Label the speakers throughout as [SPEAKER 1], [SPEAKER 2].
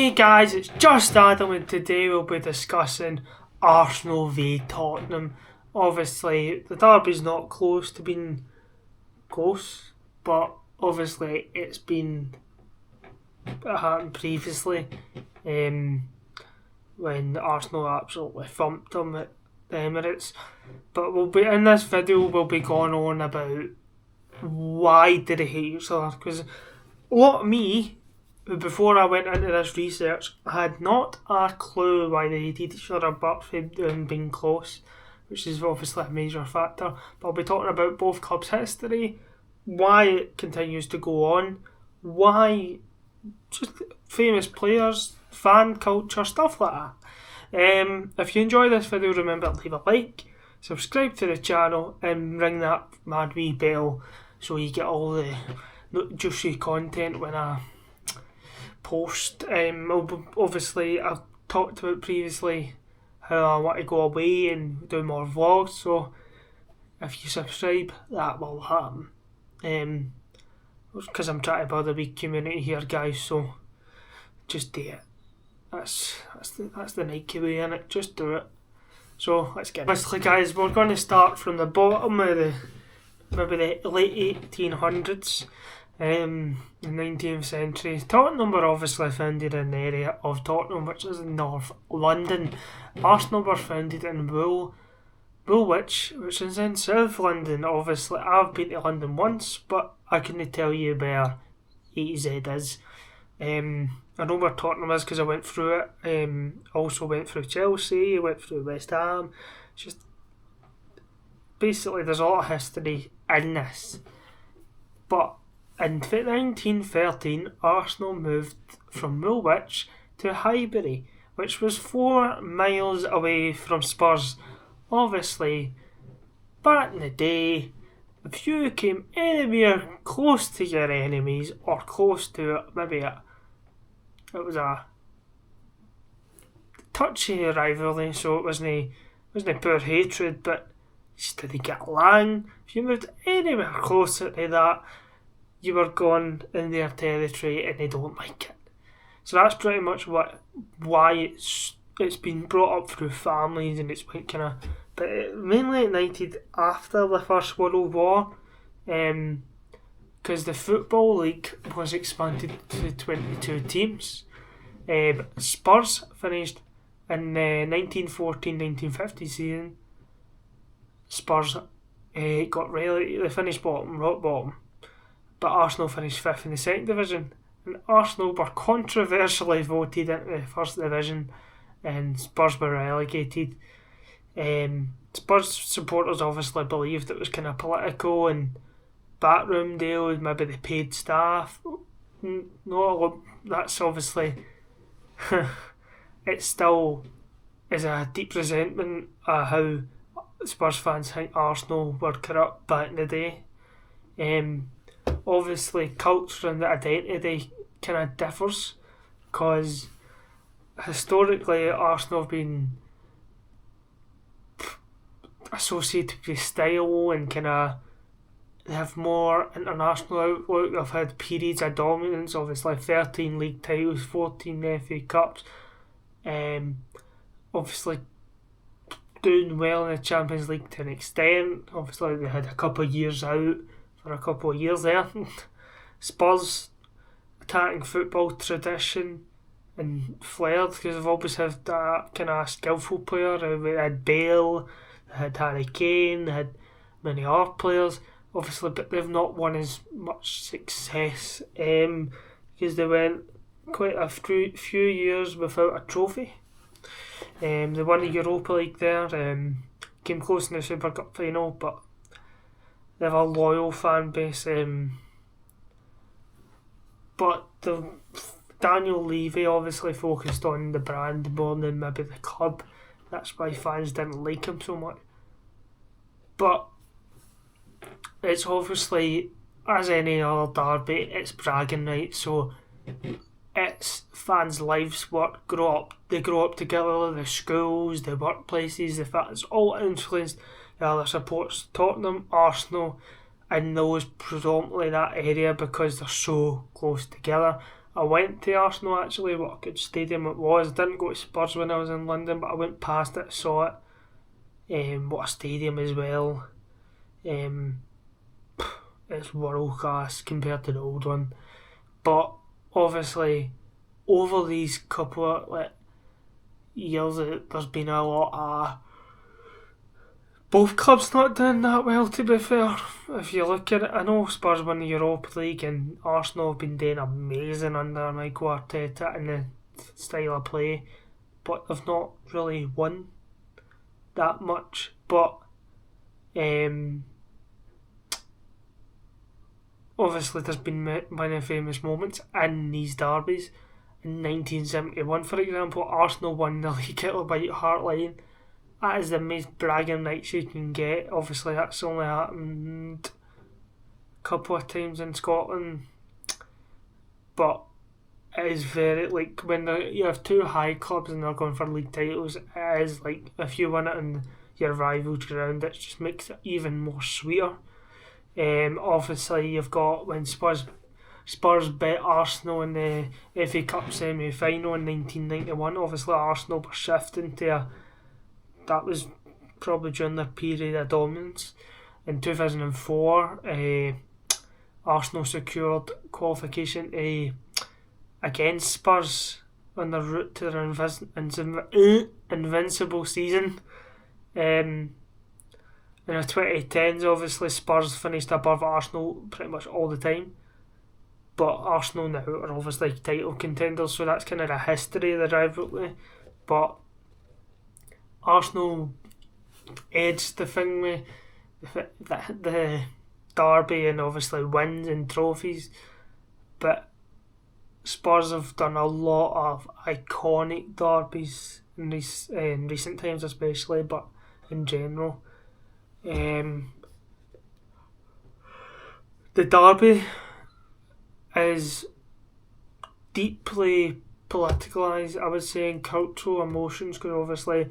[SPEAKER 1] Hey guys, it's just Adam, and today we'll be discussing Arsenal v Tottenham. Obviously, the derby's not close to being close, but obviously it happened previously when Arsenal absolutely thumped them at the Emirates. But in this video we'll be going on about why did they hate each other, because a lot of me, before I went into this research, I had not a clue why they hated each other apart from them being close, which is obviously a major factor. But I'll be talking about both clubs' history, why it continues to go on, why just famous players, fan culture, stuff like that. If you enjoy this video, remember to leave a like, subscribe to the channel and ring that mad wee bell so you get all the juicy content when I post. Obviously I've talked about previously how I want to go away and do more vlogs, so if you subscribe that will happen, because I'm trying to build a big community here, guys, so just do it. That's the Nike way, innit? Just do it. So let's get it. Basically, guys, we're going to start from the bottom of maybe the late 1800s. In the 19th century, Tottenham were obviously founded in the area of Tottenham, which is in North London. Arsenal were founded in Woolwich, which is in South London. Obviously, I've been to London once, but I couldn't tell you where A to Z is. I know where Tottenham is because I went through it. Also went through Chelsea, went through West Ham. Just basically, there's a lot of history in this, but in 1913, Arsenal moved from Woolwich to Highbury, which was 4 miles away from Spurs. Obviously, back in the day, if you came anywhere close to your enemies, or close to it was a touchy rivalry, so it wasn't pure hatred, but just didn't get along. If you moved anywhere closer to that, you were gone in their territory and they don't like it. So that's pretty much why it's been brought up through families, and it's went kind of, but it mainly ignited after the First World War, because the Football League was expanded to 22 teams. Spurs finished in the 1914-1950 season. Spurs got relegated. They finished rock bottom. But Arsenal finished 5th in the second division, and Arsenal were controversially voted into the first division, and Spurs were relegated. Spurs supporters obviously believed it was kind of political and backroom deals, maybe they paid staff. No, that's obviously it still is a deep resentment of how Spurs fans think Arsenal were corrupt back in the day. Obviously, culture and identity kind of differs, because historically Arsenal have been associated with style and kind of they have more international outlook. They've had periods of dominance, obviously 13 league titles, 14 FA Cups, obviously doing well in the Champions League to an extent. Obviously they had a couple of years out for a couple of years there. Spurs attacking football tradition and flair, because they've always had that kind of skillful player. They had Bale, they had Harry Kane, they had many other players, obviously, but they've not won as much success, because they went quite a few years without a trophy. They won the Europa League there, came close in the Super Cup final, but they have a loyal fan base, but Daniel Levy obviously focused on the brand more than maybe the club. That's why fans didn't like him so much. But it's obviously, as any other derby, it's bragging rights, so it's fans' lives, work, they grow up together, the schools, the workplaces, the fact it's all influenced. Either supports Tottenham, Arsenal, and those predominantly that area because they're so close together. I went to Arsenal actually, what a good stadium it was. I didn't go to Spurs when I was in London, but I went past it, saw it. What a stadium as well. It's world class compared to the old one. But obviously, over these couple of years, there's been a lot of both clubs not doing that well, to be fair. If you look at it, I know Spurs won the Europa League and Arsenal have been doing amazing under Mikel Arteta in the style of play, but they've not really won that much. But obviously there's been many famous moments in these derbies. In 1971, for example, Arsenal won the league at the White Hart Lane. That is the most bragging rights you can get. Obviously that's only happened a couple of times in Scotland, but it is very, when you have two high clubs and they're going for league titles, it is if you win it in your rival's ground, it just makes it even more sweeter. Obviously you've got when Spurs beat Arsenal in the FA Cup semi-final in 1991. Obviously Arsenal were shifting to that was probably during their period of dominance. In 2004, Arsenal secured qualification against Spurs on their route to their invincible season. In the 2010s, obviously Spurs finished above Arsenal pretty much all the time, but Arsenal now are obviously title contenders, so that's kind of the history of the rivalry. But Arsenal edged the thing with the derby and obviously wins and trophies, but Spurs have done a lot of iconic derbies in recent times especially, but in general. The derby is deeply politicalised, I would say, in cultural emotions, because obviously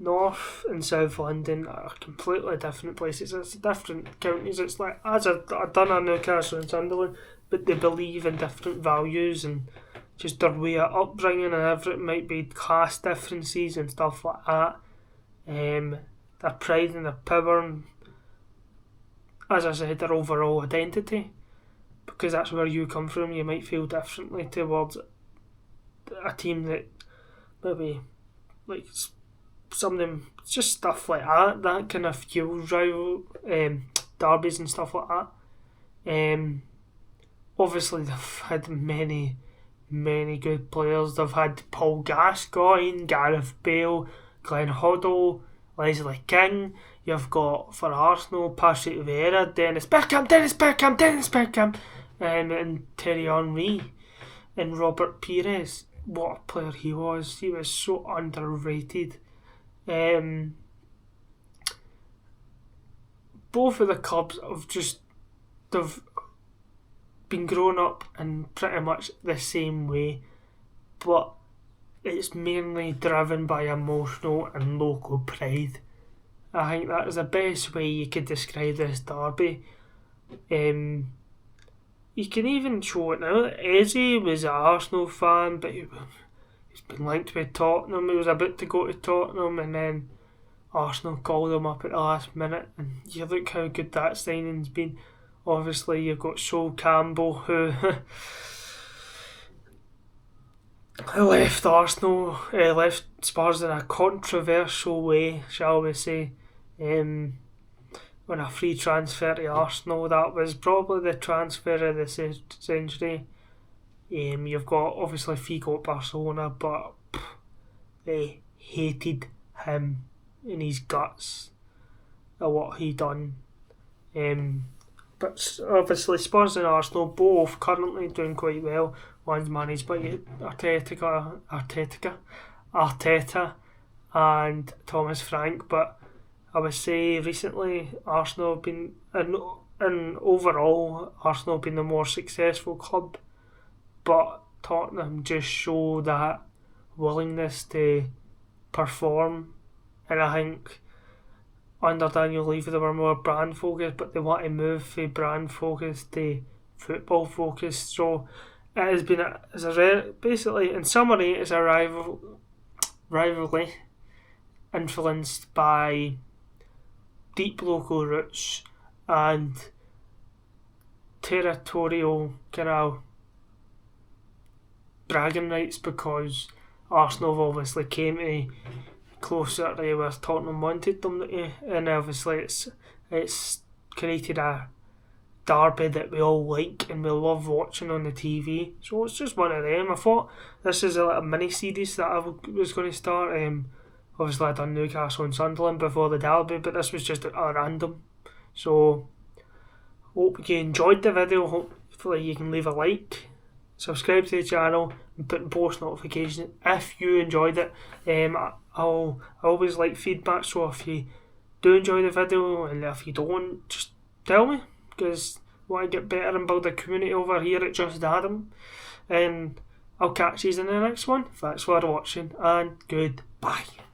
[SPEAKER 1] North and South London are completely different places. It's different counties. It's as I've done in Newcastle and Sunderland, but they believe in different values and just their way of upbringing and everything. Might be class differences and stuff like that. Their pride and their power and, as I said, their overall identity, because that's where you come from. You might feel differently towards a team that maybe something, just stuff like that kind of fuels rival derbies and stuff like that. Obviously they've had many good players. They've had Paul Gascoigne, Gareth Bale, Glenn Hoddle, Leslie King. You've got, for Arsenal, Patrick Vieira, Dennis Bergkamp, and Thierry Henry, and Robert Pires. What a player he was. He was so underrated. Both of the clubs they've been grown up in pretty much the same way, but it's mainly driven by emotional and local pride. I think that is the best way you could describe this derby. You can even show it now. Eze was an Arsenal fan, but he's been linked with Tottenham. He was about to go to Tottenham, and then Arsenal called him up at the last minute, and you look how good that signing's been. Obviously you've got Sol Campbell, who left Spurs in a controversial way, shall we say, on a free transfer to Arsenal. That was probably the transfer of the century. You've got obviously Figo at Barcelona, but they hated him in his guts at what he done. But obviously Spurs and Arsenal both currently doing quite well. One's managed by Arteta and Thomas Frank, but I would say recently Arsenal have been, and overall Arsenal have been the more successful club, but Tottenham just show that willingness to perform, and I think under Daniel Levy they were more brand focused, but they want to move from brand focused to football focused. So it has been basically, in summary, it's a rivalry influenced by deep local roots and territorial kind of bragging rights, because Arsenal have obviously came to closer to where Tottenham wanted them to, and obviously it's created a derby that we all like and we love watching on the TV. So it's just one of them. I thought this is a little mini series that I was going to start. Obviously I done Newcastle and Sunderland before the derby, but this was just a random. So hope you enjoyed the video. Hopefully you can leave a like, subscribe to the channel, and put in post notifications if you enjoyed it. I always like feedback, so if you do enjoy the video, and if you don't, just tell me, because I want to get better and build a community over here at Just Adam. And I'll catch you in the next one. Thanks for watching, and goodbye.